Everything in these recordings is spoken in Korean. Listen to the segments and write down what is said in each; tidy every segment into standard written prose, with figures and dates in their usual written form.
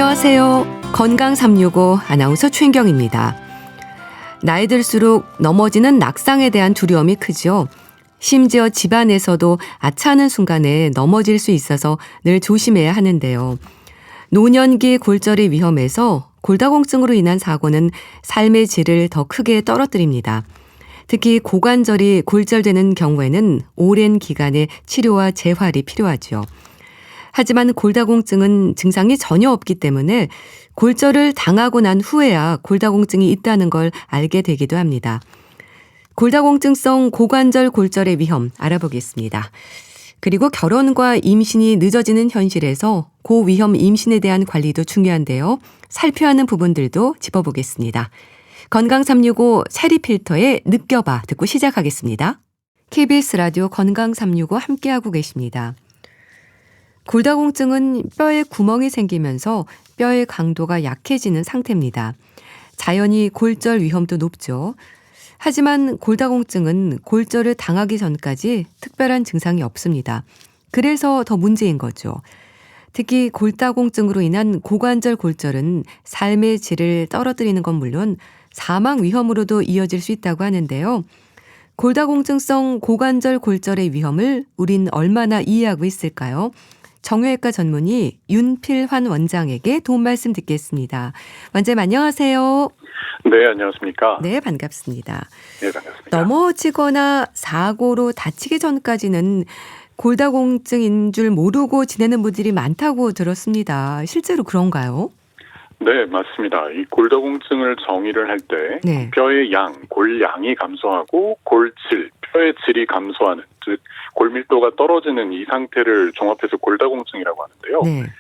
안녕하세요. 건강 365 아나운서 최인경입니다. 나이 들수록 넘어지는 낙상에 대한 두려움이 크죠. 심지어 집안에서도 아차하는 순간에 넘어질 수 있어서 늘 조심해야 하는데요. 노년기 골절의 위험에서 골다공증으로 인한 사고는 삶의 질을 더 크게 떨어뜨립니다. 특히 고관절이 골절되는 경우에는 오랜 기간의 치료와 재활이 필요하죠. 하지만 골다공증은 증상이 전혀 없기 때문에 골절을 당하고 난 후에야 골다공증이 있다는 걸 알게 되기도 합니다. 골다공증성 고관절 골절의 위험 알아보겠습니다. 그리고 결혼과 임신이 늦어지는 현실에서 고위험 임신에 대한 관리도 중요한데요. 살펴야 하는 부분들도 짚어보겠습니다. 건강 365 샤리필터의 느껴봐 듣고 시작하겠습니다. KBS 라디오 건강 365 함께하고 계십니다. 골다공증은 뼈에 구멍이 생기면서 뼈의 강도가 약해지는 상태입니다. 자연히 골절 위험도 높죠. 하지만 골다공증은 골절을 당하기 전까지 특별한 증상이 없습니다. 그래서 더 문제인 거죠. 특히 골다공증으로 인한 고관절 골절은 삶의 질을 떨어뜨리는 건 물론 사망 위험으로도 이어질 수 있다고 하는데요. 골다공증성 고관절 골절의 위험을 우린 얼마나 이해하고 있을까요? 정형외과 전문의 윤필환 원장에게 도움 말씀 듣겠습니다. 원장님 안녕하세요. 네, 안녕하십니까. 네, 반갑습니다. 네, 반갑습니다. 넘어지거나 사고로 다치기 전까지는 골다공증인 줄 모르고 지내는 분들이 많다고 들었습니다. 실제로 그런가요? 네, 맞습니다. 이 골다공증을 정의를 할 때 네. 뼈의 양, 골양이 감소하고 골질, 뼈의 질이 감소하는, 즉 골밀도가 떨어지는 이 상태를 종합해서 골다공증이라고 하는데요. 네.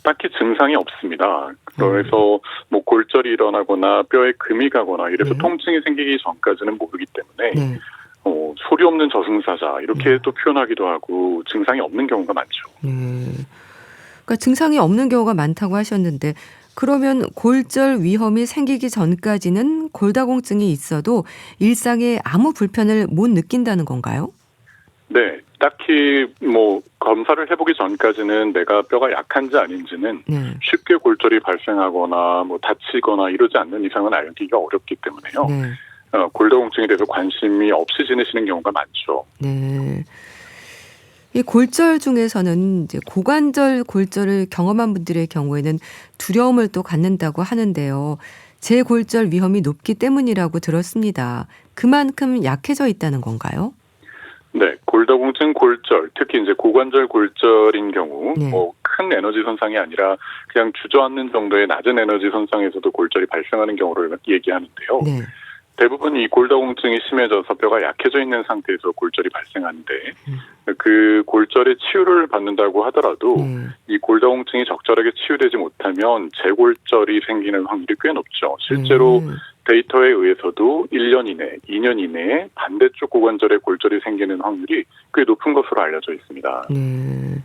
딱히 증상이 없습니다. 그래서 뭐 골절이 일어나거나 뼈에 금이 가거나 이래서 네. 통증이 생기기 전까지는 모르기 때문에 네. 소리 없는 저승사자 이렇게 또 표현하기도 하고 증상이 없는 경우가 많죠. 그러니까 증상이 없는 경우가 많다고 하셨는데 그러면 골절 위험이 생기기 전까지는 골다공증이 있어도 일상에 아무 불편을 못 느낀다는 건가요? 네, 딱히 뭐 검사를 해보기 전까지는 내가 뼈가 약한지 아닌지는 네. 쉽게 골절이 발생하거나 뭐 다치거나 이러지 않는 이상은 알기가 어렵기 때문에요. 네. 골다공증에 대해서 관심이 없이 지내시는 경우가 많죠. 네. 이 골절 중에서는 이제 고관절 골절을 경험한 분들의 경우에는 두려움을 또 갖는다고 하는데요. 재골절 위험이 높기 때문이라고 들었습니다. 그만큼 약해져 있다는 건가요? 네, 골다공증 골절, 특히 이제 고관절 골절인 경우, 네. 뭐 큰 에너지 손상이 아니라 그냥 주저앉는 정도의 낮은 에너지 손상에서도 골절이 발생하는 경우를 얘기하는데요. 네. 대부분 이 골다공증이 심해져서 뼈가 약해져 있는 상태에서 골절이 발생하는데 그 골절의 치유를 받는다고 하더라도 이 골다공증이 적절하게 치유되지 못하면 재골절이 생기는 확률이 꽤 높죠. 실제로 데이터에 의해서도 1년 이내, 2년 이내에 반대쪽 고관절에 골절이 생기는 확률이 꽤 높은 것으로 알려져 있습니다. 네.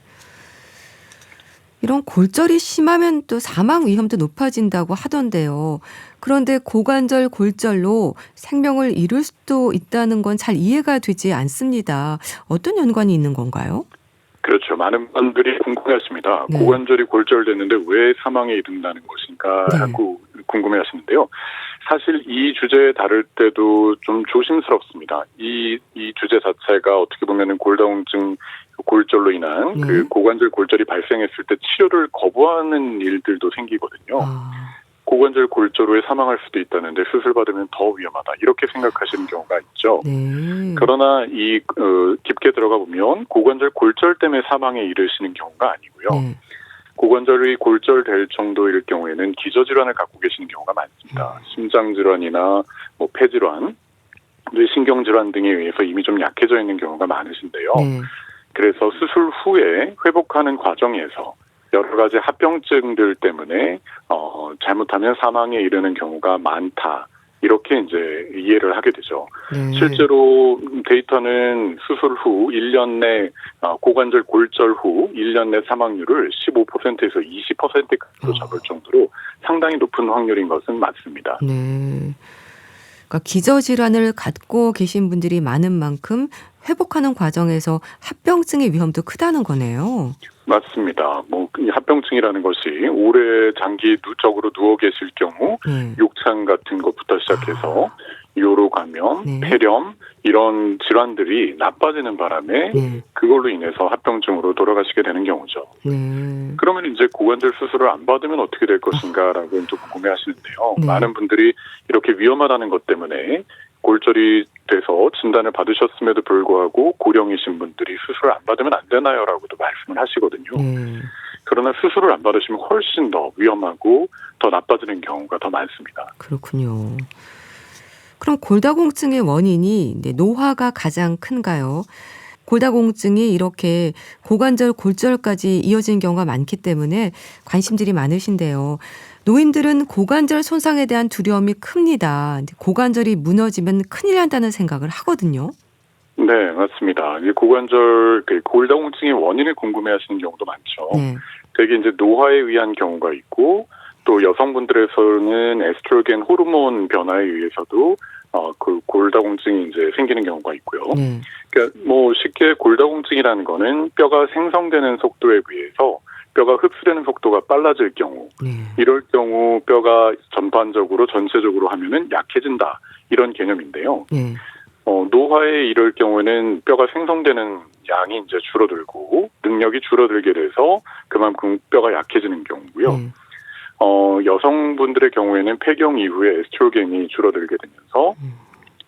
이런 골절이 심하면 또 사망 위험도 높아진다고 하던데요. 그런데 고관절 골절로 생명을 잃을 수도 있다는 건 잘 이해가 되지 않습니다. 어떤 연관이 있는 건가요? 그렇죠. 많은 분들이 궁금해하십니다. 네. 고관절이 골절됐는데 왜 사망에 이른다는 것인가 하고 궁금해하시는데요. 사실 이 주제에 다룰 때도 좀 조심스럽습니다. 이 주제 자체가 어떻게 보면은 골다공증 골절로 인한 그 고관절 골절이 발생했을 때 치료를 거부하는 일들도 생기거든요. 고관절 골절로 사망할 수도 있다는데 수술 받으면 더 위험하다 이렇게 생각하시는 경우가 있죠. 네. 그러나 깊게 들어가 보면 고관절 골절 때문에 사망에 이르시는 경우가 아니고요. 네. 고관절이 골절될 정도일 경우에는 기저질환을 갖고 계시는 경우가 많습니다. 심장질환이나 뭐 폐질환, 신경질환 등에 의해서 이미 좀 약해져 있는 경우가 많으신데요. 네. 그래서 수술 후에 회복하는 과정에서 여러 가지 합병증들 때문에 잘못하면 사망에 이르는 경우가 많다. 이렇게 이제 이해를 하게 되죠. 실제로 데이터는 수술 후 1년 내 고관절 골절 후 1년 내 사망률을 15%에서 20%까지도 잡을 정도로 상당히 높은 확률인 것은 맞습니다. 네. 그러니까 기저질환을 갖고 계신 분들이 많은 만큼 회복하는 과정에서 합병증의 위험도 크다는 거네요. 맞습니다. 이 합병증이라는 것이 오래 장기 누적으로 누워 계실 경우 네. 욕창 같은 것부터 시작해서 요로 감염, 네. 폐렴 이런 질환들이 나빠지는 바람에 네. 그걸로 인해서 합병증으로 돌아가시게 되는 경우죠. 네. 그러면 이제 고관절 수술을 안 받으면 어떻게 될 것인가라고 또 궁금해하시는데요. 네. 많은 분들이 이렇게 위험하다는 것 때문에 골절이 돼서 진단을 받으셨음에도 불구하고 고령이신 분들이 수술을 안 받으면 안 되나요라고도 말씀을 하시거든요. 네. 그러나 수술을 안 받으시면 훨씬 더 위험하고 더 나빠지는 경우가 더 많습니다. 그렇군요. 그럼 골다공증의 원인이 노화가 가장 큰가요? 골다공증이 이렇게 고관절 골절까지 이어지는 경우가 많기 때문에 관심들이 많으신데요. 노인들은 고관절 손상에 대한 두려움이 큽니다. 고관절이 무너지면 큰일 난다는 생각을 하거든요. 네, 맞습니다. 이 고관절, 골다공증의 원인을 궁금해하시는 경우도 많죠. 네. 되게 이제 노화에 의한 경우가 있고 또 여성분들에서는 에스트로겐 호르몬 변화에 의해서도 그 골다공증이 이제 생기는 경우가 있고요. 네. 그러니까 쉽게 골다공증이라는 거는 뼈가 생성되는 속도에 비해서 뼈가 흡수되는 속도가 빨라질 경우, 네. 이럴 경우 뼈가 전반적으로 전체적으로 하면은 약해진다 이런 개념인데요. 네. 노화에 이럴 경우에는 뼈가 생성되는 양이 이제 줄어들고 능력이 줄어들게 돼서 그만큼 뼈가 약해지는 경우고요. 네. 여성분들의 경우에는 폐경 이후에 에스트로겐이 줄어들게 되면서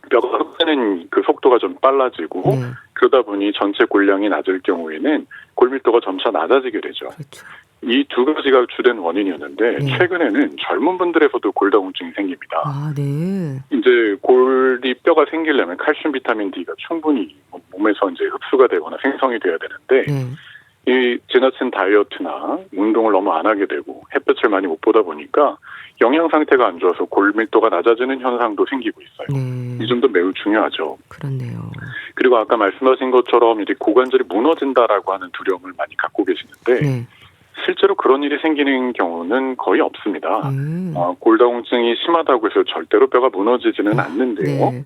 뼈가 흡수되는 그 속도가 좀 빨라지고 네. 그러다 보니 전체 골량이 낮을 경우에는 골밀도가 점차 낮아지게 되죠. 그렇죠. 이 두 가지가 주된 원인이었는데 네. 최근에는 젊은 분들에서도 골다공증이 생깁니다. 아, 네. 이제 골이 뼈가 생기려면 칼슘, 비타민 D가 충분히 몸에서 이제 흡수가 되거나 생성이 돼야 되는데 네. 이 지나친 다이어트나 운동을 너무 안 하게 되고 햇볕을 많이 못 보다 보니까 영양 상태가 안 좋아서 골밀도가 낮아지는 현상도 생기고 있어요. 네. 이 점도 매우 중요하죠. 그렇네요. 그리고 아까 말씀하신 것처럼 이제 고관절이 무너진다라고 하는 두려움을 많이 갖고 계시는데 네. 실제로 그런 일이 생기는 경우는 거의 없습니다. 골다공증이 심하다고 해서 절대로 뼈가 무너지지는 않는데요. 네.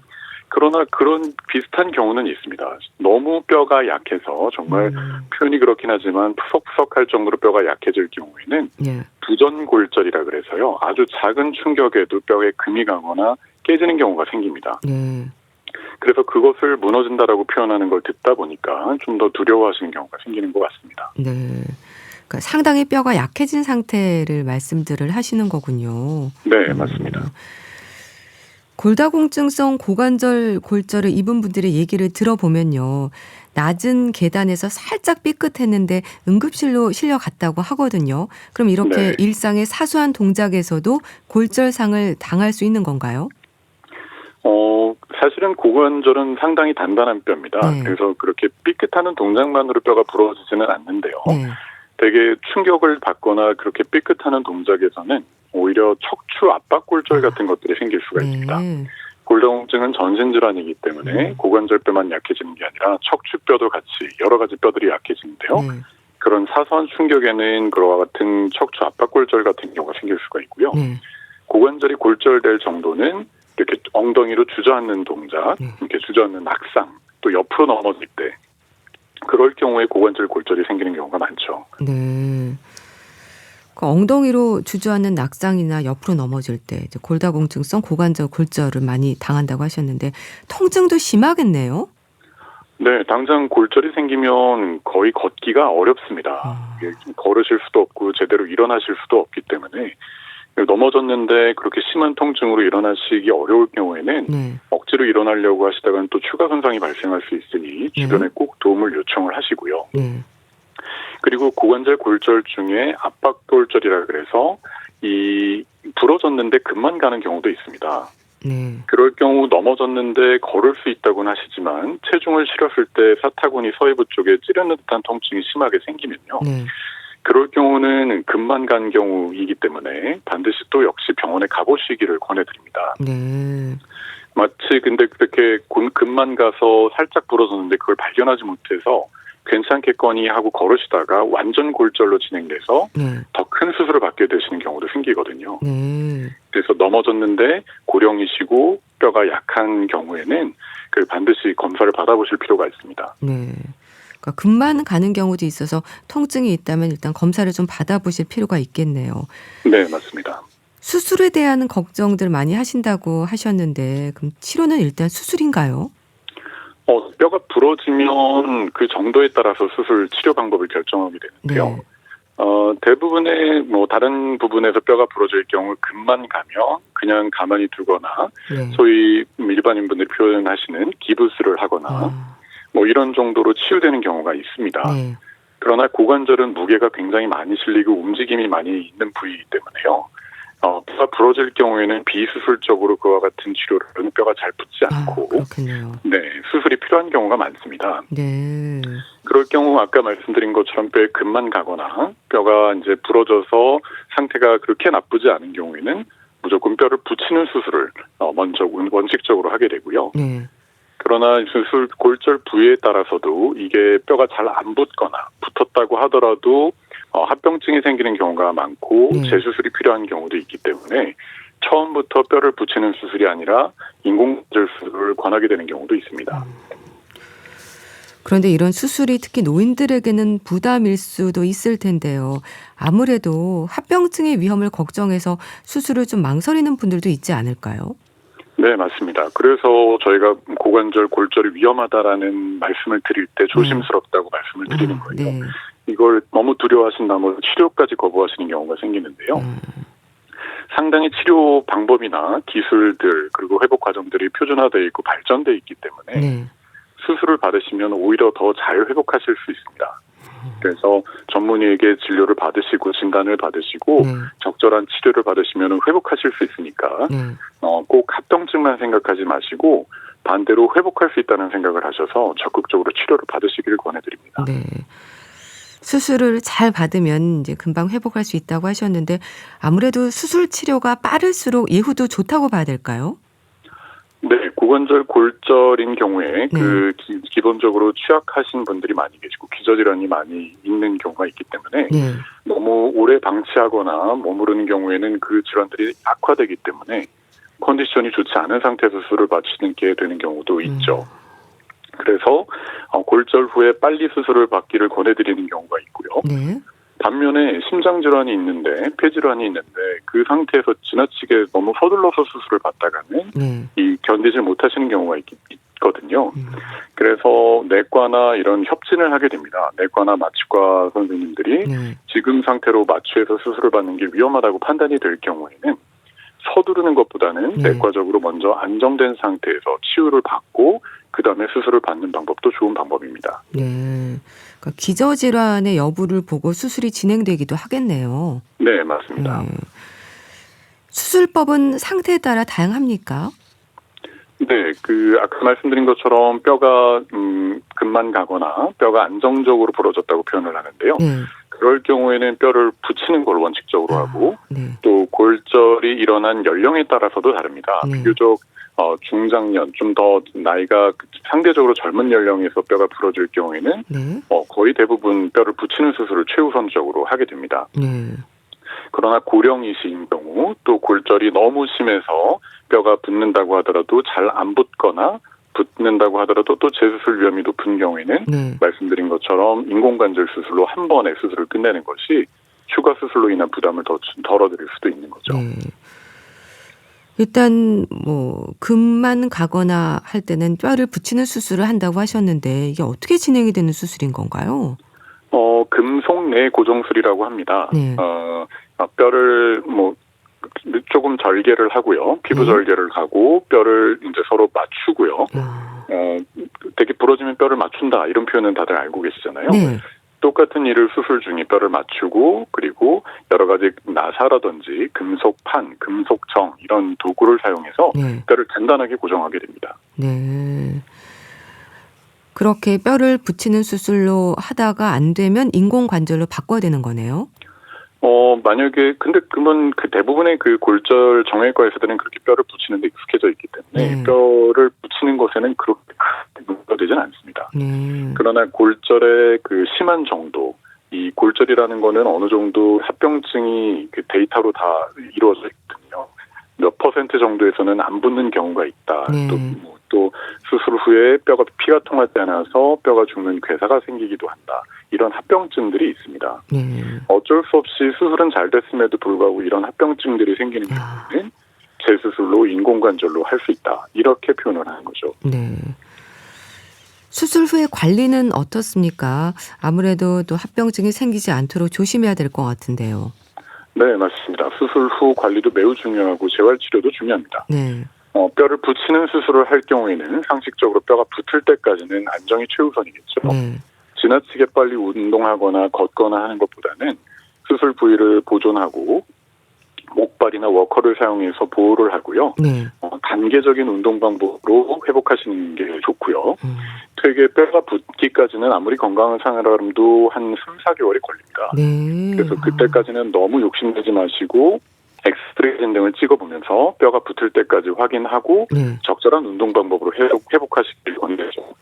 그러나 그런 비슷한 경우는 있습니다. 너무 뼈가 약해서 정말 표현이 그렇긴 하지만 푸석푸석할 정도로 뼈가 약해질 경우에는 네. 부전골절이라 그래서요. 아주 작은 충격에도 뼈에 금이 가거나 깨지는 경우가 생깁니다. 네. 그래서 그것을 무너진다라고 표현하는 걸 듣다 보니까 좀 더 두려워하시는 경우가 생기는 것 같습니다. 네. 그러니까 상당히 뼈가 약해진 상태를 말씀들을 하시는 거군요. 네, 맞습니다. 골다공증성 고관절 골절을 입은 분들의 얘기를 들어보면요. 낮은 계단에서 살짝 삐끗했는데 응급실로 실려갔다고 하거든요. 그럼 이렇게 네. 일상의 사소한 동작에서도 골절상을 당할 수 있는 건가요? 사실은 고관절은 상당히 단단한 뼈입니다. 네. 그래서 그렇게 삐끗하는 동작만으로 뼈가 부러지지는 않는데요. 네. 되게 충격을 받거나 그렇게 삐끗하는 동작에서는 오히려 척추 압박골절 같은 것들이 생길 수가 있습니다. 네. 골다공증은 전신질환이기 때문에 고관절뼈만 약해지는 게 아니라 척추뼈도 같이 여러 가지 뼈들이 약해지는데요. 네. 그런 사소한 충격에는 그와 같은 척추 압박골절 같은 경우가 생길 수가 있고요. 네. 고관절이 골절될 정도는 이렇게 엉덩이로 주저앉는 동작, 이렇게 주저앉는 낙상, 또 옆으로 넘어질 때 그럴 경우에 고관절 골절이 생기는 경우가 많죠. 네. 그 엉덩이로 주저앉는 낙상이나 옆으로 넘어질 때 이제 골다공증성 고관절 골절을 많이 당한다고 하셨는데 통증도 심하겠네요. 네, 당장 골절이 생기면 거의 걷기가 어렵습니다. 걸으실 수도 없고 제대로 일어나실 수도 없기 때문에 넘어졌는데 그렇게 심한 통증으로 일어나시기 어려울 경우에는 네. 억지로 일어나려고 하시다가는 또 추가 손상이 발생할 수 있으니 주변에 꼭 도움을 요청을 하시고요. 네. 그리고 고관절 골절 중에 압박골절이라 그래서 이 부러졌는데 금만 가는 경우도 있습니다. 네. 그럴 경우 넘어졌는데 걸을 수 있다고는 하시지만 체중을 실었을 때 사타구니 서해부 쪽에 찌르는 듯한 통증이 심하게 생기면요. 네. 그럴 경우는 금만 간 경우이기 때문에 반드시 또 역시 병원에 가보시기를 권해드립니다. 네. 마치 근데 그렇게 금만 가서 살짝 부러졌는데 그걸 발견하지 못해서 괜찮겠거니 하고 걸으시다가 완전 골절로 진행돼서 네. 더 큰 수술을 받게 되시는 경우도 생기거든요. 네. 그래서 넘어졌는데 고령이시고 뼈가 약한 경우에는 반드시 검사를 받아보실 필요가 있습니다. 네. 그러니까 금만 가는 경우도 있어서 통증이 있다면 일단 검사를 좀 받아보실 필요가 있겠네요. 네, 맞습니다. 수술에 대한 걱정들 많이 하신다고 하셨는데 그럼 치료는 일단 수술인가요? 뼈가 부러지면 그 정도에 따라서 수술 치료 방법을 결정하게 되는데요. 네. 대부분의 다른 부분에서 뼈가 부러질 경우 금만 가면 그냥 가만히 두거나 네. 소위 일반인분들이 표현하시는 기부스를 하거나 아, 이런 정도로 치유되는 경우가 있습니다. 네. 그러나 고관절은 무게가 굉장히 많이 실리고 움직임이 많이 있는 부위이기 때문에요. 뼈가 부러질 경우에는 비수술적으로 그와 같은 치료로는 뼈가 잘 붙지 아, 않고 그렇겠네요. 네, 수술이 필요한 경우가 많습니다. 네. 그럴 경우 아까 말씀드린 것처럼 뼈에 금만 가거나 뼈가 이제 부러져서 상태가 그렇게 나쁘지 않은 경우에는 무조건 뼈를 붙이는 수술을 먼저 원칙적으로 하게 되고요. 네. 그러나 수술 골절 부위에 따라서도 이게 뼈가 잘 안 붙거나 붙었다고 하더라도 합병증이 생기는 경우가 많고 네. 재수술이 필요한 경우도 있기 때문에 처음부터 뼈를 붙이는 수술이 아니라 인공관절 수술을 권하게 되는 경우도 있습니다. 그런데 이런 수술이 특히 노인들에게는 부담일 수도 있을 텐데요. 아무래도 합병증의 위험을 걱정해서 수술을 좀 망설이는 분들도 있지 않을까요? 네, 맞습니다. 그래서 저희가 고관절, 골절이 위험하다라는 말씀을 드릴 때 조심스럽다고 말씀을 드리는 거예요. 네. 이걸 너무 두려워하신다면 치료까지 거부하시는 경우가 생기는데요. 상당히 치료 방법이나 기술들 그리고 회복 과정들이 표준화되어 있고 발전되어 있기 때문에 네. 수술을 받으시면 오히려 더 잘 회복하실 수 있습니다. 그래서 전문의에게 진료를 받으시고 진단을 받으시고 네. 적절한 치료를 받으시면 회복하실 수 있으니까 네. 꼭 합병증만 생각하지 마시고 반대로 회복할 수 있다는 생각을 하셔서 적극적으로 치료를 받으시기를 권해드립니다. 네. 수술을 잘 받으면 이제 금방 회복할 수 있다고 하셨는데 아무래도 수술 치료가 빠를수록 예후도 좋다고 봐야 될까요? 네, 고관절 골절인 경우에 기본적으로 취약하신 분들이 많이 계시고 기저질환이 많이 있는 경우가 있기 때문에 네. 너무 오래 방치하거나 머무르는 경우에는 그 질환들이 악화되기 때문에 컨디션이 좋지 않은 상태에서 수술을 마치게 되는 경우도 있죠. 그래서 골절 후에 빨리 수술을 받기를 권해드리는 경우가 있고요. 네. 반면에 심장질환이 있는데 폐질환이 있는데 그 상태에서 지나치게 너무 서둘러서 수술을 받다가는 네. 이 견디질 못하시는 경우가 있거든요. 그래서 내과나 이런 협진을 하게 됩니다. 내과나 마취과 선생님들이 네. 지금 상태로 마취해서 수술을 받는 게 위험하다고 판단이 될 경우에는 서두르는 것보다는 네. 내과적으로 먼저 안정된 상태에서 치유를 받고 그다음에 수술을 받는 방법도 좋은 방법입니다. 네. 그러니까 기저질환의 여부를 보고 수술이 진행되기도 하겠네요. 네, 맞습니다. 네. 수술법은 상태에 따라 다양합니까? 네, 아까 말씀드린 것처럼 뼈가 금만 가거나 뼈가 안정적으로 부러졌다고 표현을 하는데요. 네. 그럴 경우에는 뼈를 붙이는 걸 원칙적으로 하고 네. 또 골절이 일어난 연령에 따라서도 다릅니다. 네. 비교적 중장년, 좀 더 나이가 상대적으로 젊은 연령에서 뼈가 부러질 경우에는 네. 거의 대부분 뼈를 붙이는 수술을 최우선적으로 하게 됩니다. 네. 그러나 고령이신 경우 또 골절이 너무 심해서 뼈가 붙는다고 하더라도 잘 안 붙거나 붙는다고 하더라도 또 재수술 위험이 높은 경우에는 네. 말씀드린 것처럼 인공관절 수술로 한 번에 수술을 끝내는 것이 추가 수술로 인한 부담을 더 덜어드릴 수도 있는 거죠. 네. 일단 금만 가거나 할 때는 뼈를 붙이는 수술을 한다고 하셨는데 이게 어떻게 진행이 되는 수술인 건가요? 금속 내 고정술이라고 합니다. 네. 뼈를 조금 절개를 하고요. 피부 절개를 하고 뼈를 이제 서로 맞추고요. 되게 부러지면 뼈를 맞춘다 이런 표현은 다들 알고 계시잖아요. 네. 똑같은 일을 수술 중에 뼈를 맞추고 그리고 여러 가지 나사라든지 금속판, 금속정 이런 도구를 사용해서 네. 뼈를 단단하게 고정하게 됩니다. 네. 그렇게 뼈를 붙이는 수술로 하다가 안 되면 인공관절로 바꿔야 되는 거네요. 만약에 근데 그러면 대부분의 골절 정형외과에서들은 그렇게 뼈를 붙이는데 익숙해져 있기 때문에 뼈를 붙이는 것에는 그렇게 큰 문제가 되지는 않습니다. 그러나 골절의 심한 정도, 이 골절이라는 거는 어느 정도 합병증이 데이터로 다 이루어져 있거든요. 몇 퍼센트 정도에서는 안 붙는 경우가 있다. 또 수술 후에 피가 통하지 않아서 뼈가 죽는 괴사가 생기기도 한다. 이런 합병증들이 있습니다. 네. 어쩔 수 없이 수술은 잘 됐음에도 불구하고 이런 합병증들이 생기는 경우는 재수술로 인공관절로 할 수 있다. 이렇게 표현을 하는 거죠. 네. 수술 후에 관리는 어떻습니까? 아무래도 또 합병증이 생기지 않도록 조심해야 될 것 같은데요. 네, 맞습니다. 수술 후 관리도 매우 중요하고 재활치료도 중요합니다. 네. 뼈를 붙이는 수술을 할 경우에는 상식적으로 뼈가 붙을 때까지는 안정이 최우선이겠죠. 네. 지나치게 빨리 운동하거나 걷거나 하는 것보다는 수술 부위를 보존하고 목발이나 워커를 사용해서 보호를 하고요. 네. 단계적인 운동 방법으로 회복하시는 게 좋고요. 되게 뼈가 붙기까지는 아무리 건강한 사람도 한 3, 4개월이 걸립니다. 네. 그래서 그때까지는 너무 욕심내지 마시고 엑스레이 등을 찍어보면서 뼈가 붙을 때까지 확인하고 네. 적절한 운동 방법으로 회복하시길 권해죠.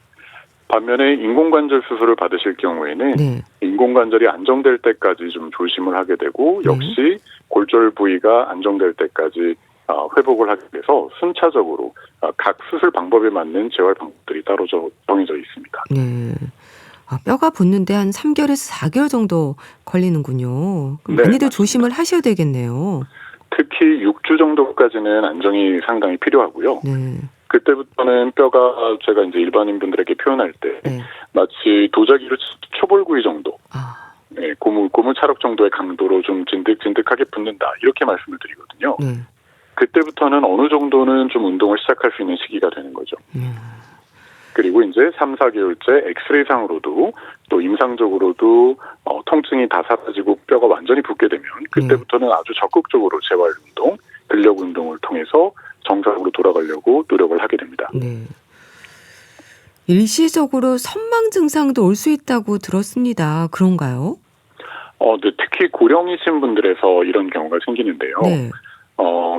반면에 인공관절 수술을 받으실 경우에는 네. 인공관절이 안정될 때까지 좀 조심을 하게 되고 역시 골절 부위가 안정될 때까지 회복을 하기 위해서 순차적으로 각 수술 방법에 맞는 재활 방법들이 따로 정해져 있습니다. 네. 뼈가 붙는데 한 3개월에서 4개월 정도 걸리는군요. 그럼 네, 많이들 맞습니다. 조심을 하셔야 되겠네요. 특히 6주 정도까지는 안정이 상당히 필요하고요. 네. 그때부터는 뼈가 제가 이제 일반인 분들에게 표현할 때 네. 마치 도자기로 초벌구이 정도, 아. 네, 고무 찰흙 정도의 강도로 좀 진득진득하게 붙는다 이렇게 말씀을 드리거든요. 네. 그때부터는 어느 정도는 좀 운동을 시작할 수 있는 시기가 되는 거죠. 그리고 이제 3, 4개월째 엑스레이상으로도 또 임상적으로도 통증이 다 사라지고 뼈가 완전히 붙게 되면 그때부터는 아주 적극적으로 재활운동, 근력운동을 통해서 정상으로 돌아가려고 노력을 하게 됩니다. 네. 일시적으로 선망 증상도 올 수 있다고 들었습니다. 그런가요? 네, 특히 고령이신 분들에서 이런 경우가 생기는데요. 네.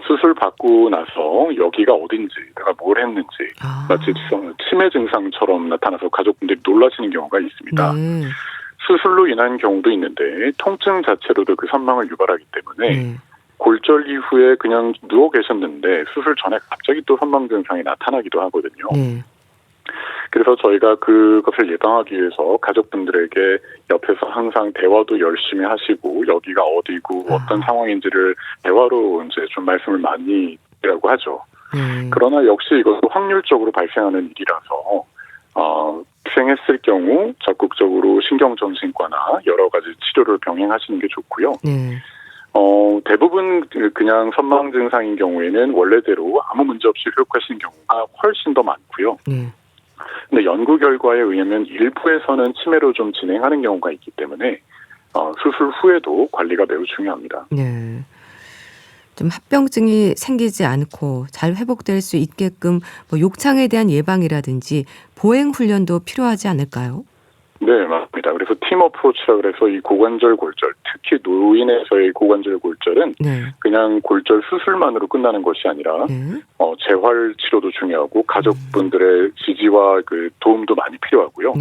수술 받고 나서 여기가 어딘지, 내가 뭘 했는지 마치 치매 증상처럼 나타나서 가족분들이 놀라시는 경우가 있습니다. 네. 수술로 인한 경우도 있는데 통증 자체로도 그 선망을 유발하기 때문에 네. 골절 이후에 그냥 누워 계셨는데 수술 전에 갑자기 또 선망 증상이 나타나기도 하거든요. 네. 그래서 저희가 그것을 예방하기 위해서 가족분들에게 옆에서 항상 대화도 열심히 하시고 여기가 어디고 어떤 상황인지를 대화로 이제 좀 말씀을 많이 드리라고 하죠. 그러나 역시 이것도 확률적으로 발생하는 일이라서 발생했을 경우 적극적으로 신경정신과나 여러 가지 치료를 병행하시는 게 좋고요. 네. 대부분 그냥 선망 증상인 경우에는 원래대로 아무 문제 없이 회복하시는 경우가 훨씬 더 많고요. 네. 근데 연구 결과에 의하면 일부에서는 치매로 좀 진행하는 경우가 있기 때문에 수술 후에도 관리가 매우 중요합니다. 네. 좀 합병증이 생기지 않고 잘 회복될 수 있게끔 뭐 욕창에 대한 예방이라든지 보행 훈련도 필요하지 않을까요? 네, 맞습니다. 그래서 팀 어프로치라 그래서 이 고관절 골절, 특히 노인에서의 고관절 골절은 그냥 골절 수술만으로 끝나는 것이 아니라 재활 치료도 중요하고 가족분들의 지지와 그 도움도 많이 필요하고요.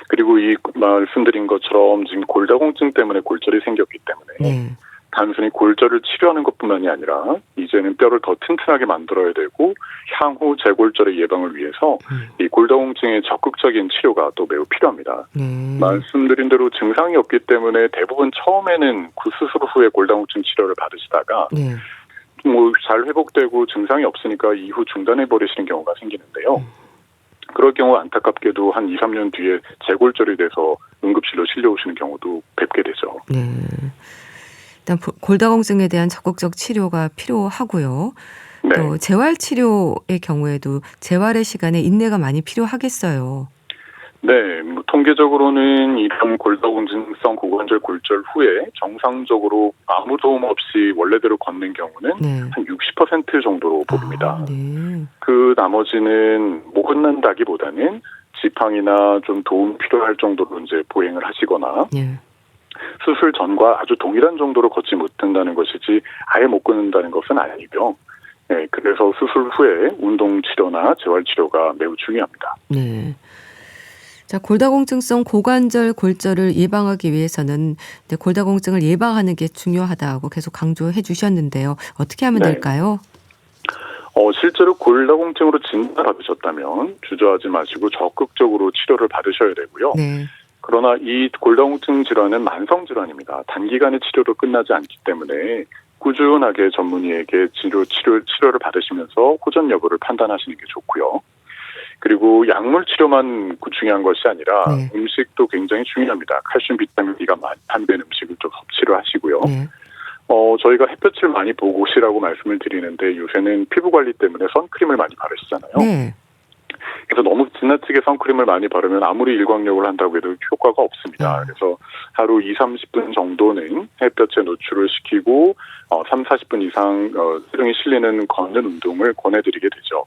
그리고 이 말씀드린 것처럼 지금 골다공증 때문에 골절이 생겼기 때문에 단순히 골절을 치료하는 것뿐만이 아니라 이제는 뼈를 더 튼튼하게 만들어야 되고 향후 재골절의 예방을 위해서 이 골다공증의 적극적인 치료가 또 매우 필요합니다. 말씀드린 대로 증상이 없기 때문에 대부분 처음에는 그 수술 후에 골다공증 치료를 받으시다가 뭐 잘 회복되고 증상이 없으니까 이후 중단해 버리시는 경우가 생기는데요. 그럴 경우 안타깝게도 한 2, 3년 뒤에 재골절이 돼서 응급실로 실려오시는 경우도 뵙게 되죠. 일단 골다공증에 대한 적극적 치료가 필요하고요. 또 재활 치료의 경우에도 재활의 시간에 인내가 많이 필요하겠어요. 네, 통계적으로는 이런 골다공증성 고관절 골절 후에 정상적으로 아무 도움 없이 원래대로 걷는 경우는 한 60% 정도로 보입니다. 그 나머지는 못 걷는다기보다는 지팡이나 좀 도움 필요할 정도로 이제 보행을 하시거나 수술 전과 아주 동일한 정도로 걷지 못한다는 것이지 아예 못 걷는다는 것은 아니고요. 네, 그래서 수술 후에 운동 치료나 재활 치료가 매우 중요합니다. 네. 자, 골다공증성 고관절 골절을 예방하기 위해서는 골다공증을 예방하는 게 중요하다고 계속 강조해 주셨는데요. 어떻게 하면 될까요? 실제로 골다공증으로 진단을 받으셨다면 주저하지 마시고 적극적으로 치료를 받으셔야 되고요. 네. 그러나 이 골다공증 질환은 만성 질환입니다. 단기간에 치료로 끝나지 않기 때문에 꾸준하게 전문의에게 치료를 받으시면서 호전 여부를 판단하시는 게 좋고요. 그리고 약물 치료만 중요한 것이 아니라 네. 음식도 굉장히 중요합니다. 칼슘, 비타민 D가 함유된 음식을 좀 섭취를 하시고요. 네. 저희가 햇볕을 많이 보고 오시라고 말씀을 드리는데 요새는 피부 관리 때문에 선크림을 많이 바르시잖아요. 네. 그래서 너무 지나치게 선크림을 많이 바르면 아무리 일광욕을 한다고 해도 효과가 없습니다. 그래서 하루 20-30분 정도는 햇볕에 노출을 시키고 30-40분 이상 세정이 실리는 걷는 운동을 권해드리게 되죠.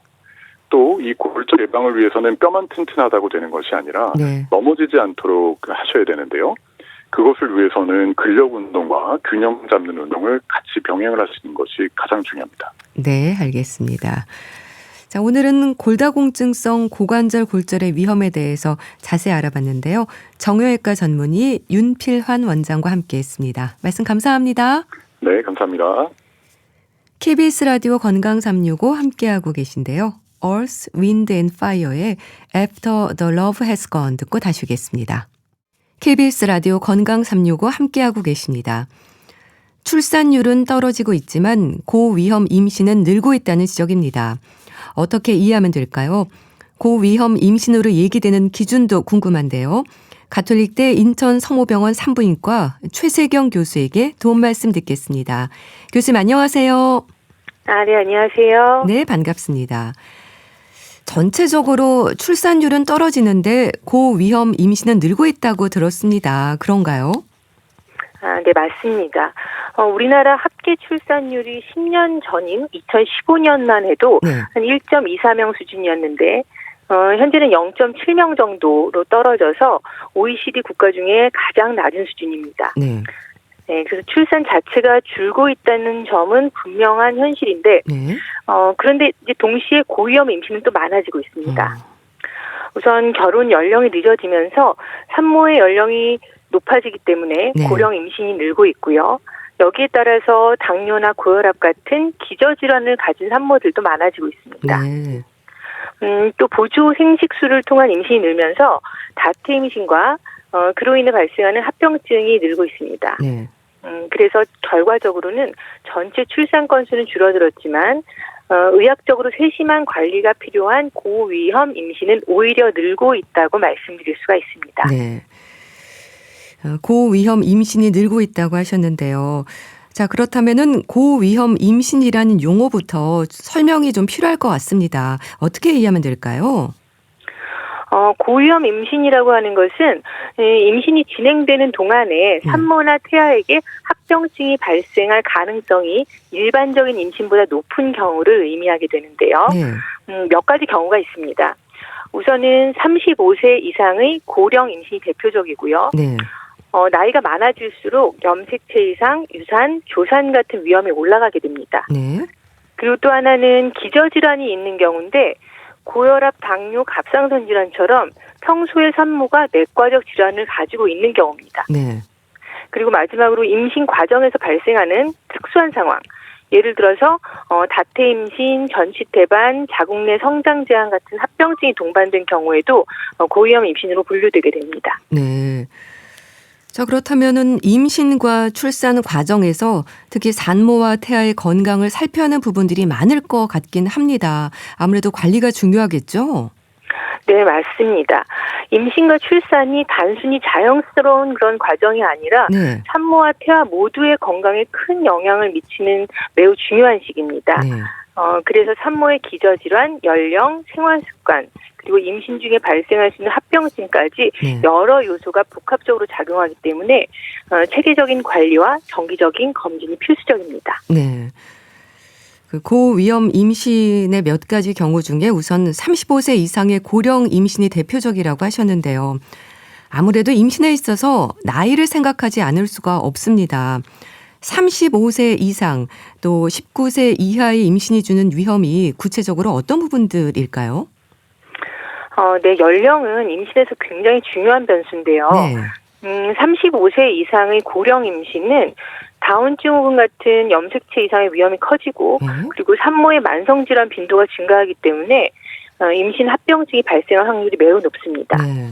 또 이 골절 예방을 위해서는 뼈만 튼튼하다고 되는 것이 아니라 네. 넘어지지 않도록 하셔야 되는데요. 그것을 위해서는 근력 운동과 균형 잡는 운동을 같이 병행을 하시는 것이 가장 중요합니다. 네, 알겠습니다. 자, 오늘은 골다공증성 고관절 골절의 위험에 대해서 자세히 알아봤는데요. 정형외과 전문의 윤필환 원장과 함께했습니다. 말씀 감사합니다. 네, 감사합니다. KBS 라디오 건강 365 함께하고 계신데요. Earth, Wind and Fire의 After the Love Has Gone 듣고 다시 오겠습니다. KBS 라디오 건강 365 함께하고 계십니다. 출산율은 떨어지고 있지만 고위험 임신은 늘고 있다는 지적입니다. 어떻게 이해하면 될까요? 고위험 임신으로 얘기되는 기준도 궁금한데요. 가톨릭대 인천 성모병원 산부인과 최세경 교수에게 도움 말씀 듣겠습니다. 교수님 안녕하세요. 네, 안녕하세요. 네, 반갑습니다. 전체적으로 출산율은 떨어지는데 고위험 임신은 늘고 있다고 들었습니다. 그런가요? 네, 맞습니다. 우리나라 합계 출산율이 10년 전인 2015년만 해도 네. 한 1.24명 수준이었는데 현재는 0.7명 정도로 떨어져서 OECD 국가 중에 가장 낮은 수준입니다. 네. 네, 그래서 출산 자체가 줄고 있다는 점은 분명한 현실인데 네. 그런데 이제 동시에 고위험 임신은 또 많아지고 있습니다. 우선 결혼 연령이 늦어지면서 산모의 연령이 높아지기 때문에 네. 고령 임신이 늘고 있고요. 여기에 따라서 당뇨나 고혈압 같은 기저질환을 가진 산모들도 많아지고 있습니다. 네. 또 보조 생식수를 통한 임신이 늘면서 다트 임신과 그로 인해 발생하는 합병증이 늘고 있습니다. 네. 그래서 결과적으로는 전체 출산 건수는 줄어들었지만 의학적으로 세심한 관리가 필요한 고위험 임신은 오히려 늘고 있다고 말씀드릴 수가 있습니다. 네. 고위험 임신이 늘고 있다고 하셨는데요. 자, 그렇다면은 고위험 임신이라는 용어부터 설명이 좀 필요할 것 같습니다. 어떻게 이해하면 될까요? 고위험 임신이라고 하는 것은 임신이 진행되는 동안에 산모나 태아에게 합병증이 발생할 가능성이 일반적인 임신보다 높은 경우를 의미하게 되는데요. 네. 몇 가지 경우가 있습니다. 우선은 35세 이상의 고령 임신이 대표적이고요. 네. 나이가 많아질수록 염색체 이상, 유산, 조산 같은 위험이 올라가게 됩니다. 네. 그리고 또 하나는 기저질환이 있는 경우인데 고혈압, 당뇨, 갑상선 질환처럼 평소에 산모가 내과적 질환을 가지고 있는 경우입니다. 네. 그리고 마지막으로 임신 과정에서 발생하는 특수한 상황. 예를 들어서 다트 임신, 전치태반, 자궁 내 성장 제한 같은 합병증이 동반된 경우에도 고위험 임신으로 분류되게 됩니다. 네. 자, 그렇다면은 임신과 출산 과정에서 특히 산모와 태아의 건강을 살펴야 하는 부분들이 많을 것 같긴 합니다. 아무래도 관리가 중요하겠죠? 네, 맞습니다. 임신과 출산이 단순히 자연스러운 그런 과정이 아니라 네. 산모와 태아 모두의 건강에 큰 영향을 미치는 매우 중요한 시기입니다. 네. 그래서 산모의 기저질환, 연령, 생활습관, 그리고 임신 중에 발생할 수 있는 합병증까지 네. 여러 요소가 복합적으로 작용하기 때문에 체계적인 관리와 정기적인 검진이 필수적입니다. 네. 그 고위험 임신의 몇 가지 경우 중에 우선 35세 이상의 고령 임신이 대표적이라고 하셨는데요. 아무래도 임신에 있어서 나이를 생각하지 않을 수가 없습니다. 35세 이상 또 19세 이하의 임신이 주는 위험이 구체적으로 어떤 부분들일까요? 네, 연령은 임신에서 굉장히 중요한 변수인데요. 네. 35세 이상의 고령 임신은 다운증후군 같은 염색체 이상의 위험이 커지고 그리고 산모의 만성질환 빈도가 증가하기 때문에 임신 합병증이 발생할 확률이 매우 높습니다. 네.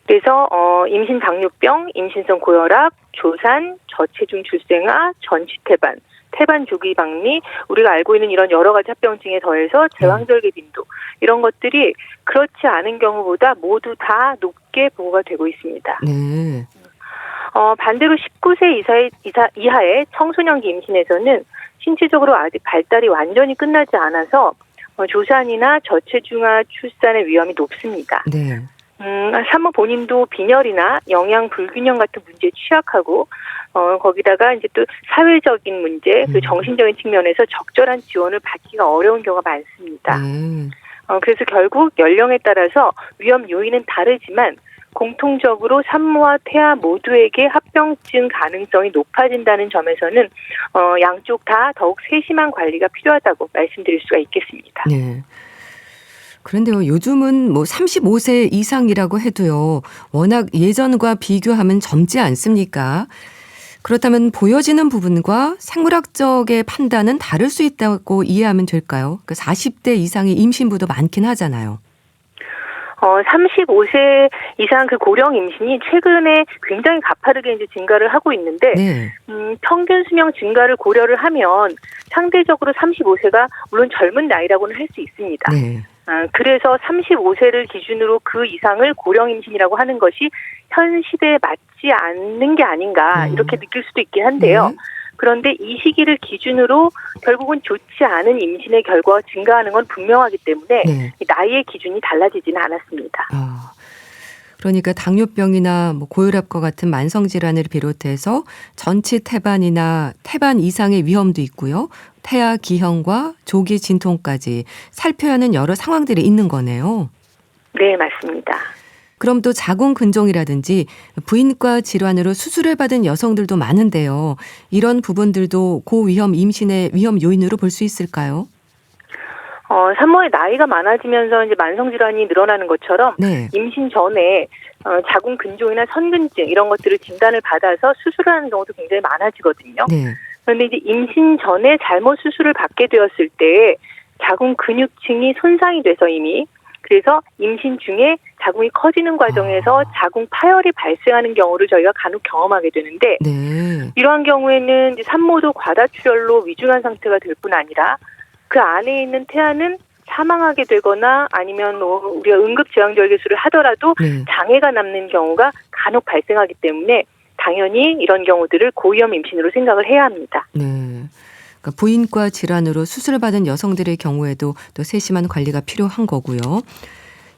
그래서 임신 당뇨병, 임신성 고혈압, 조산, 저체중 출생아, 전치태반, 태반 조기 박리, 우리가 알고 있는 이런 여러 가지 합병증에 더해서 제왕절개 빈도 이런 것들이 그렇지 않은 경우보다 모두 다 높게 보고가 되고 있습니다. 네. 반대로 19세 이하의 청소년기 임신에서는 신체적으로 아직 발달이 완전히 끝나지 않아서 조산이나 저체중아 출산의 위험이 높습니다. 네. 산모 본인도 빈혈이나 영양 불균형 같은 문제에 취약하고 거기다가 이제 또 사회적인 문제, 그 정신적인 측면에서 적절한 지원을 받기가 어려운 경우가 많습니다. 그래서 결국 연령에 따라서 위험 요인은 다르지만 공통적으로 산모와 태아 모두에게 합병증 가능성이 높아진다는 점에서는 양쪽 다 더욱 세심한 관리가 필요하다고 말씀드릴 수가 있겠습니다. 네. 그런데요, 요즘은 뭐 35세 이상이라고 해도요, 워낙 예전과 비교하면 젊지 않습니까? 그렇다면 보여지는 부분과 생물학적의 판단은 다를 수 있다고 이해하면 될까요? 40대 이상의 임신부도 많긴 하잖아요. 35세 이상 그 고령 임신이 최근에 굉장히 가파르게 이제 증가를 하고 있는데, 네. 평균 수명 증가를 고려를 하면 상대적으로 35세가 물론 젊은 나이라고는 할 수 있습니다. 네. 그래서 35세를 기준으로 그 이상을 고령 임신이라고 하는 것이 현 시대에 맞지 않는 게 아닌가 이렇게 느낄 수도 있긴 한데요. 네. 그런데 이 시기를 기준으로 결국은 좋지 않은 임신의 결과가 증가하는 건 분명하기 때문에 네. 나이의 기준이 달라지지는 않았습니다. 그러니까 당뇨병이나 뭐 고혈압과 같은 만성질환을 비롯해서 전치태반이나 태반 이상의 위험도 있고요. 태아 기형과 조기 진통까지 살펴야 하는 여러 상황들이 있는 거네요. 네, 맞습니다. 그럼 또 자궁근종이라든지 부인과 질환으로 수술을 받은 여성들도 많은데요. 이런 부분들도 고위험 임신의 위험 요인으로 볼 수 있을까요? 산모의 나이가 많아지면서 이제 만성질환이 늘어나는 것처럼 네. 임신 전에 자궁근종이나 선근증 이런 것들을 진단을 받아서 수술을 하는 경우도 굉장히 많아지거든요. 네. 그런데 이제 임신 전에 잘못 수술을 받게 되었을 때 자궁 근육층이 손상이 돼서 이미 그래서 임신 중에 자궁이 커지는 과정에서 자궁 파열이 발생하는 경우를 저희가 간혹 경험하게 되는데 네. 이러한 경우에는 이제 산모도 과다출혈로 위중한 상태가 될 뿐 아니라 그 안에 있는 태아는 사망하게 되거나 아니면 우리가 응급제왕절개술을 하더라도 네. 장애가 남는 경우가 간혹 발생하기 때문에 당연히 이런 경우들을 고위험 임신으로 생각을 해야 합니다. 네. 그러니까 부인과 질환으로 수술을 받은 여성들의 경우에도 또 세심한 관리가 필요한 거고요.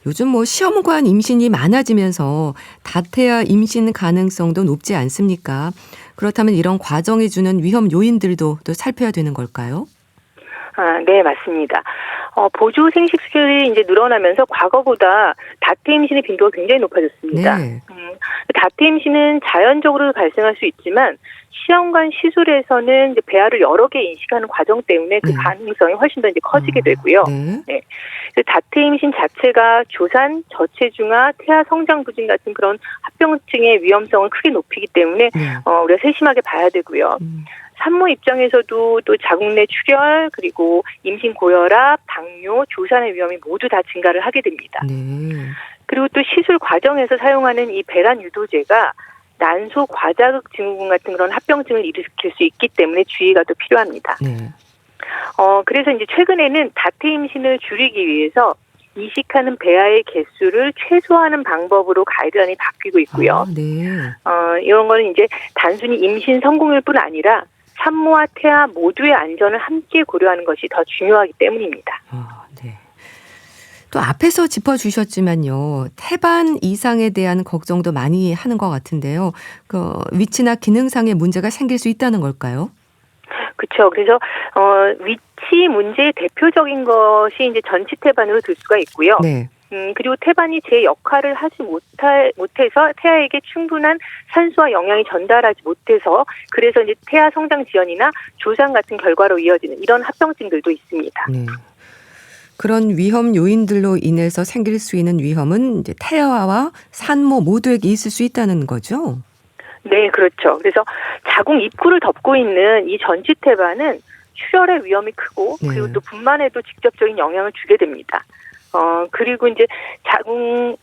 요즘 뭐 시험관 임신이 많아지면서 다태아 임신 가능성도 높지 않습니까? 그렇다면 이런 과정이 주는 위험 요인들도 또 살펴야 되는 걸까요? 네, 맞습니다. 보조 생식 수술이 이제 늘어나면서 과거보다 다태 임신의 빈도가 굉장히 높아졌습니다. 네. 다태 임신은 자연적으로 발생할 수 있지만 시험관 시술에서는 이제 배아를 여러 개 인식하는 과정 때문에 그 가능성이 훨씬 더 이제 커지게 되고요. 네. 다태 임신 자체가 조산, 저체중아, 태아 성장 부진 같은 그런 합병증의 위험성을 크게 높이기 때문에 우리가 세심하게 봐야 되고요. 산모 입장에서도 또 자궁 내 출혈 그리고 임신 고혈압, 당뇨, 조산의 위험이 모두 다 증가를 하게 됩니다. 네. 그리고 또 시술 과정에서 사용하는 이 배란 유도제가 난소 과자극 증후군 같은 그런 합병증을 일으킬 수 있기 때문에 주의가 또 필요합니다. 네. 그래서 이제 최근에는 다태 임신을 줄이기 위해서 이식하는 배아의 개수를 최소화하는 방법으로 가이드라인이 바뀌고 있고요. 네. 이런 거는 이제 단순히 임신 성공일 뿐 아니라 산모와 태아 모두의 안전을 함께 고려하는 것이 더 중요하기 때문입니다. 네. 또 앞에서 짚어주셨지만요. 태반 이상에 대한 걱정도 많이 하는 것 같은데요. 그 위치나 기능상의 문제가 생길 수 있다는 걸까요? 그렇죠. 그래서 위치 문제의 대표적인 것이 이제 전치태반으로 들 수가 있고요. 네. 그리고 태반이 제 역할을 하지 못해서 태아에게 충분한 산소와 영양이 전달하지 못해서 그래서 이제 태아 성장 지연이나 조산 같은 결과로 이어지는 이런 합병증들도 있습니다. 네. 그런 위험 요인들로 인해서 생길 수 있는 위험은 이제 태아와 산모 모두에게 있을 수 있다는 거죠? 네, 그렇죠. 그래서 자궁 입구를 덮고 있는 이 전치태반은 출혈의 위험이 크고 네. 그리고 또 분만에도 직접적인 영향을 주게 됩니다. 그리고 이제 자궁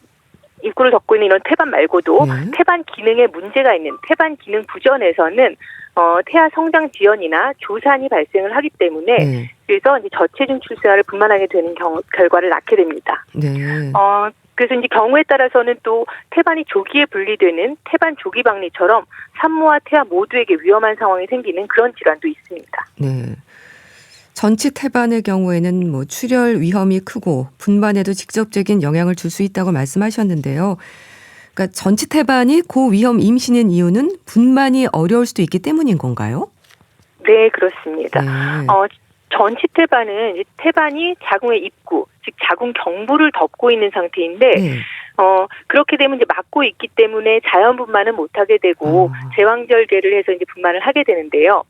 입구를 덮고 있는 이런 태반 말고도 네. 태반 기능에 문제가 있는 태반 기능 부전에서는 태아 성장 지연이나 조산이 발생을 하기 때문에 네. 그래서 이제 저체중 출생아를 분만하게 되는 결과를 낳게 됩니다. 네. 그래서 이제 경우에 따라서는 또 태반이 조기에 분리되는 태반 조기 박리처럼 산모와 태아 모두에게 위험한 상황이 생기는 그런 질환도 있습니다. 네. 전치 태반의 경우에는 뭐 출혈 위험이 크고 분만에도 직접적인 영향을 줄 수 있다고 말씀하셨는데요. 그러니까 전치 태반이 고위험 임신인 이유는 분만이 어려울 수도 있기 때문인 건가요? 네, 그렇습니다. 네. 전치 태반은 이제 태반이 자궁의 입구, 즉 자궁 경부를 덮고 있는 상태인데 네. 그렇게 되면 이제 막고 있기 때문에 자연 분만은 못하게 되고 제왕절개를 해서 이제 분만을 하게 되는데요.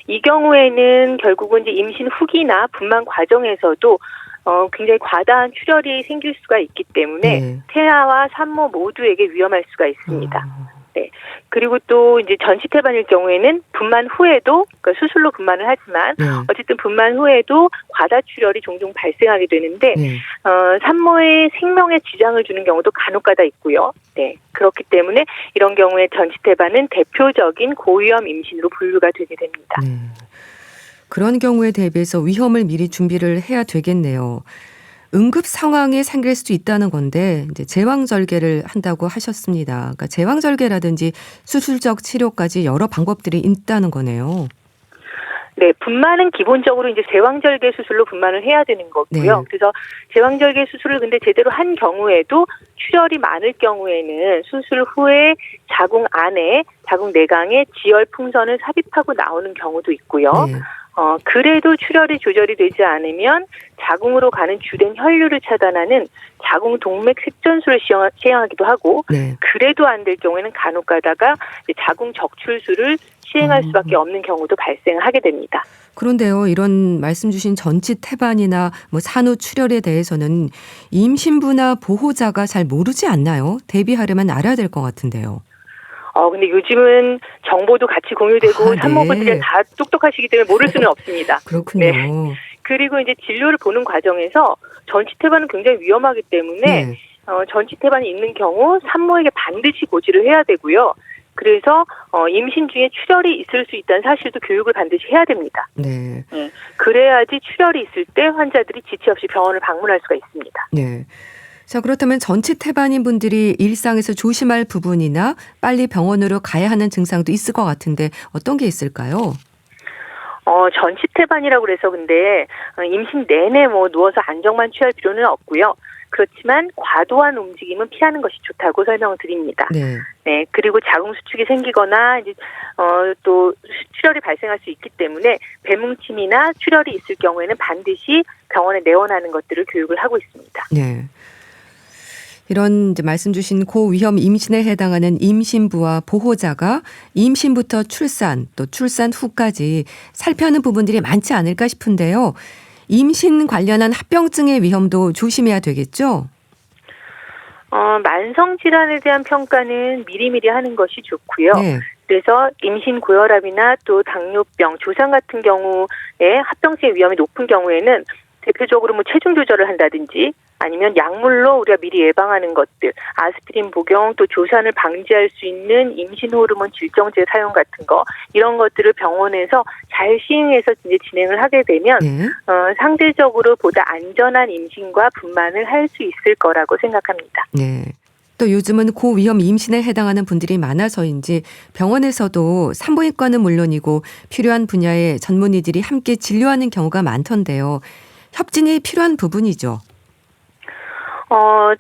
이 경우에는 결국은 이제 임신 후기나 분만 과정에서도 굉장히 과다한 출혈이 생길 수가 있기 때문에 네. 태아와 산모 모두에게 위험할 수가 있습니다. 네. 그리고 또 이제 전치태반일 경우에는 분만 후에도 그러니까 수술로 분만을 하지만 네. 어쨌든 분만 후에도 과다 출혈이 종종 발생하게 되는데 네. 산모의 생명에 지장을 주는 경우도 간혹가다 있고요. 네. 그렇기 때문에 이런 경우에 전치태반은 대표적인 고위험 임신으로 분류가 되게 됩니다. 네. 그런 경우에 대비해서 위험을 미리 준비를 해야 되겠네요. 응급 상황이 생길 수도 있다는 건데 이제 제왕절개를 한다고 하셨습니다. 그러니까 제왕절개라든지 수술적 치료까지 여러 방법들이 있다는 거네요. 네, 분만은 기본적으로 이제 제왕절개 수술로 분만을 해야 되는 거고요. 네. 그래서 제왕절개 수술을 근데 제대로 한 경우에도 출혈이 많을 경우에는 수술 후에 자궁 안에 자궁 내강에 지혈 풍선을 삽입하고 나오는 경우도 있고요. 네. 그래도 출혈이 조절이 되지 않으면 자궁으로 가는 주된 혈류를 차단하는 자궁 동맥 색전술을 시행하기도 하고 네. 그래도 안 될 경우에는 간혹 가다가 자궁 적출술을 시행할 수밖에 없는 경우도 발생하게 됩니다. 그런데요, 이런 말씀 주신 전치 태반이나 뭐 산후 출혈에 대해서는 임신부나 보호자가 잘 모르지 않나요? 대비하려면 알아야 될 것 같은데요. 근데 요즘은 정보도 같이 공유되고 네. 산모분들이 다 똑똑하시기 때문에 모를 수는 없습니다. 그렇군요. 네. 그리고 이제 진료를 보는 과정에서 전치태반은 굉장히 위험하기 때문에 네. 전치태반이 있는 경우 산모에게 반드시 고지를 해야 되고요. 그래서 임신 중에 출혈이 있을 수 있다는 사실도 교육을 반드시 해야 됩니다. 네. 그래야지 출혈이 있을 때 환자들이 지체 없이 병원을 방문할 수가 있습니다. 네. 자, 그렇다면 전치 태반인 분들이 일상에서 조심할 부분이나 빨리 병원으로 가야 하는 증상도 있을 것 같은데 어떤 게 있을까요? 전치태반이라고 그래서 근데 임신 내내 뭐 누워서 안정만 취할 필요는 없고요. 그렇지만 과도한 움직임은 피하는 것이 좋다고 설명을 드립니다. 네. 네, 그리고 자궁 수축이 생기거나 이제 또 출혈이 발생할 수 있기 때문에 배뭉침이나 출혈이 있을 경우에는 반드시 병원에 내원하는 것들을 교육을 하고 있습니다. 네. 이런 이제 말씀 주신 고위험 임신에 해당하는 임신부와 보호자가 임신부터 출산 또 출산 후까지 살펴야 하는 부분들이 많지 않을까 싶은데요. 임신 관련한 합병증의 위험도 조심해야 되겠죠? 만성 질환에 대한 평가는 미리미리 하는 것이 좋고요. 네. 그래서 임신 고혈압이나 또 당뇨병, 조상 같은 경우에 합병증의 위험이 높은 경우에는 대표적으로 뭐 체중 조절을 한다든지 아니면 약물로 우리가 미리 예방하는 것들, 아스피린 복용, 또 조산을 방지할 수 있는 임신 호르몬 질정제 사용 같은 거 이런 것들을 병원에서 잘 시행해서 이제 진행을 하게 되면 네. 상대적으로 보다 안전한 임신과 분만을 할 수 있을 거라고 생각합니다. 네. 또 요즘은 고위험 임신에 해당하는 분들이 많아서인지 병원에서도 산부인과는 물론이고 필요한 분야의 전문의들이 함께 진료하는 경우가 많던데요. 협진이 필요한 부분이죠.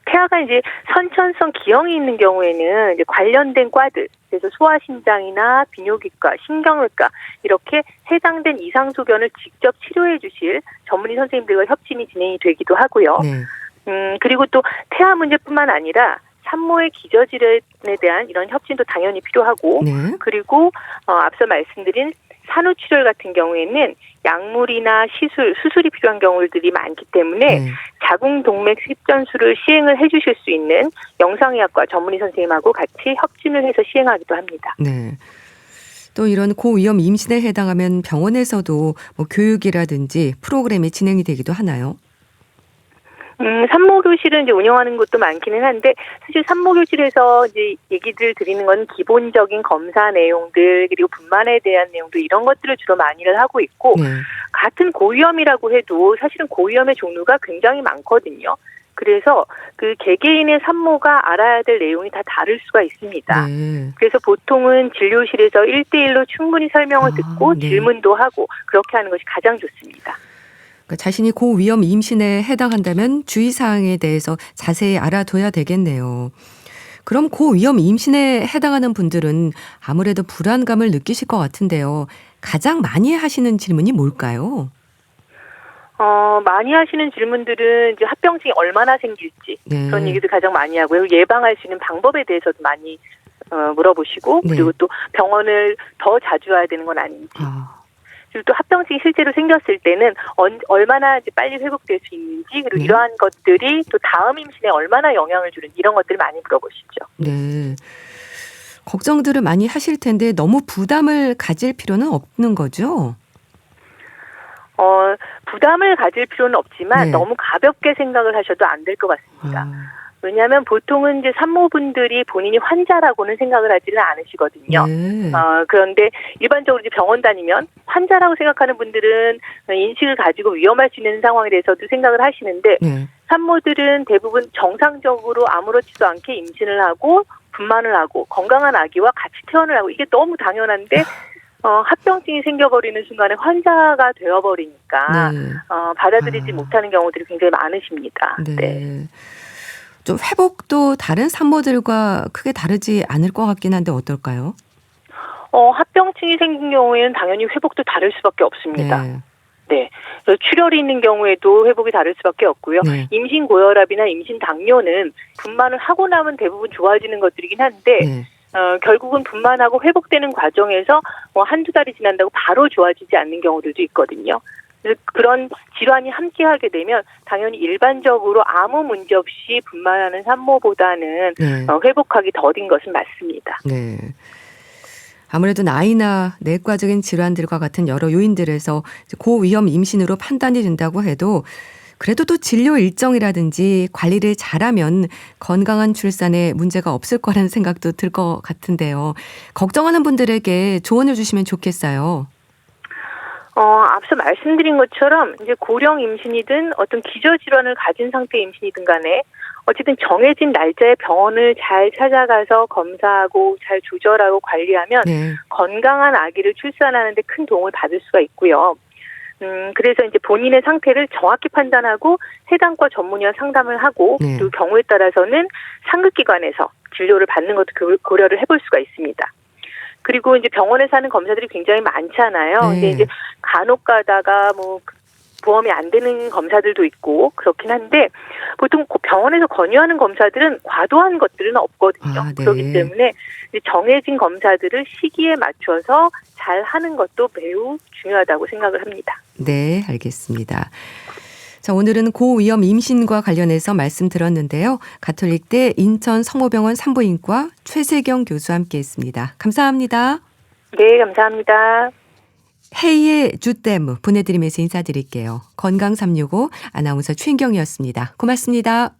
태아가 이제 선천성 기형이 있는 경우에는 이제 관련된 과들, 그래서 소아심장이나 비뇨기과, 신경외과 이렇게 해당된 이상소견을 직접 치료해 주실 전문의 선생님들과 협진이 진행이 되기도 하고요. 네. 그리고 또 태아 문제뿐만 아니라 산모의 기저질환에 대한 이런 협진도 당연히 필요하고 네. 그리고 앞서 말씀드린 산후출혈 같은 경우에는 약물이나 수술이 필요한 경우들이 많기 때문에 네. 자궁동맥 습전술을 시행을 해주실 수 있는 영상의학과 전문의 선생님하고 같이 협진을 해서 시행하기도 합니다. 네. 또 이런 고위험 임신에 해당하면 병원에서도 뭐 교육이라든지 프로그램이 진행이 되기도 하나요? 산모교실은 이제 운영하는 곳도 많기는 한데, 사실 산모교실에서 이제 얘기들 드리는 건 기본적인 검사 내용들, 그리고 분만에 대한 내용들, 이런 것들을 주로 많이를 하고 있고, 네. 같은 고위험이라고 해도 사실은 고위험의 종류가 굉장히 많거든요. 그래서 그 개개인의 산모가 알아야 될 내용이 다 다를 수가 있습니다. 네. 그래서 보통은 진료실에서 1대1로 충분히 설명을 듣고 네. 질문도 하고 그렇게 하는 것이 가장 좋습니다. 그러니까 자신이 고위험 임신에 해당한다면 주의사항에 대해서 자세히 알아둬야 되겠네요. 그럼 고위험 임신에 해당하는 분들은 아무래도 불안감을 느끼실 것 같은데요. 가장 많이 하시는 질문이 뭘까요? 많이 하시는 질문들은 이제 합병증이 얼마나 생길지 네. 그런 얘기도 가장 많이 하고요. 예방할 수 있는 방법에 대해서도 많이 물어보시고, 네. 그리고 또 병원을 더 자주 와야 되는 건 아닌지, 그리고 또 합병증이 실제로 생겼을 때는 얼마나 이제 빨리 회복될 수 있는지, 그리고 네. 이러한 것들이 또 다음 임신에 얼마나 영향을 주는지, 이런 것들을 많이 물어보시죠. 네. 걱정들을 많이 하실 텐데 너무 부담을 가질 필요는 없는 거죠? 부담을 가질 필요는 없지만 네. 너무 가볍게 생각을 하셔도 안 될 것 같습니다. 아, 왜냐하면 보통은 이제 산모분들이 본인이 환자라고는 생각을 하지는 않으시거든요. 네. 그런데 일반적으로 이제 병원 다니면 환자라고 생각하는 분들은 인식을 가지고 위험할 수 있는 상황에 대해서도 생각을 하시는데, 네. 산모들은 대부분 정상적으로 아무렇지도 않게 임신을 하고 분만을 하고 건강한 아기와 같이 퇴원을 하고, 이게 너무 당연한데 합병증이 생겨버리는 순간에 환자가 되어버리니까 네. 받아들이지 못하는 경우들이 굉장히 많으십니다. 네. 네. 좀 회복도 다른 산모들과 크게 다르지 않을 것 같긴 한데 어떨까요? 합병증이 생긴 경우에는 당연히 회복도 다를 수밖에 없습니다. 네. 네. 그래서 출혈이 있는 경우에도 회복이 다를 수밖에 없고요. 네. 임신 고혈압이나 임신 당뇨는 분만을 하고 나면 대부분 좋아지는 것들이긴 한데, 네. 결국은 분만하고 회복되는 과정에서 한두 달이 지난다고 바로 좋아지지 않는 경우들도 있거든요. 그래서 그런 질환이 함께하게 되면 당연히 일반적으로 아무 문제 없이 분만하는 산모보다는 네. 회복하기 더딘 것은 맞습니다. 네. 아무래도 나이나 내과적인 질환들과 같은 여러 요인들에서 고위험 임신으로 판단이 된다고 해도 그래도 또 진료 일정이라든지 관리를 잘하면 건강한 출산에 문제가 없을 거라는 생각도 들 것 같은데요. 걱정하는 분들에게 조언을 주시면 좋겠어요. 앞서 말씀드린 것처럼 이제 고령 임신이든 어떤 기저질환을 가진 상태의 임신이든 간에 어쨌든 정해진 날짜에 병원을 잘 찾아가서 검사하고 잘 조절하고 관리하면 네. 건강한 아기를 출산하는 데 큰 도움을 받을 수가 있고요. 그래서 이제 본인의 상태를 정확히 판단하고 해당과 전문의와 상담을 하고, 네. 또 경우에 따라서는 상급기관에서 진료를 받는 것도 고려를 해볼 수가 있습니다. 그리고 이제 병원에서 하는 검사들이 굉장히 많잖아요. 네. 근데 이제 간혹 가다가 보험이 안 되는 검사들도 있고 그렇긴 한데, 보통 병원에서 권유하는 검사들은 과도한 것들은 없거든요. 아, 네. 그렇기 때문에 이제 정해진 검사들을 시기에 맞춰서 잘 하는 것도 매우 중요하다고 생각을 합니다. 네, 알겠습니다. 자, 오늘은 고위험 임신과 관련해서 말씀 들었는데요. 가톨릭대 인천 성모병원 산부인과 최세경 교수와 함께했습니다. 감사합니다. 네, 감사합니다. 헤이의 주댐 보내드리면서 인사드릴게요. 건강365 아나운서 최인경이었습니다. 고맙습니다.